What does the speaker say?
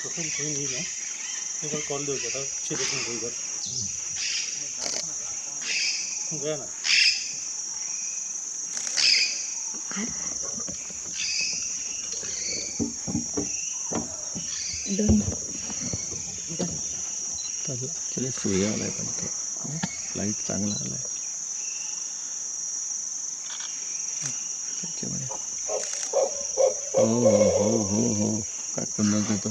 तसं कोणी नाही ना एक कॉल देऊ का शेत होईल गया ना ॲक्च्युली सूर्य आलाय पण तो लाईट चांगला आलाय त्याच्यामुळे हो हो हो हो हो काय कुंदन देतो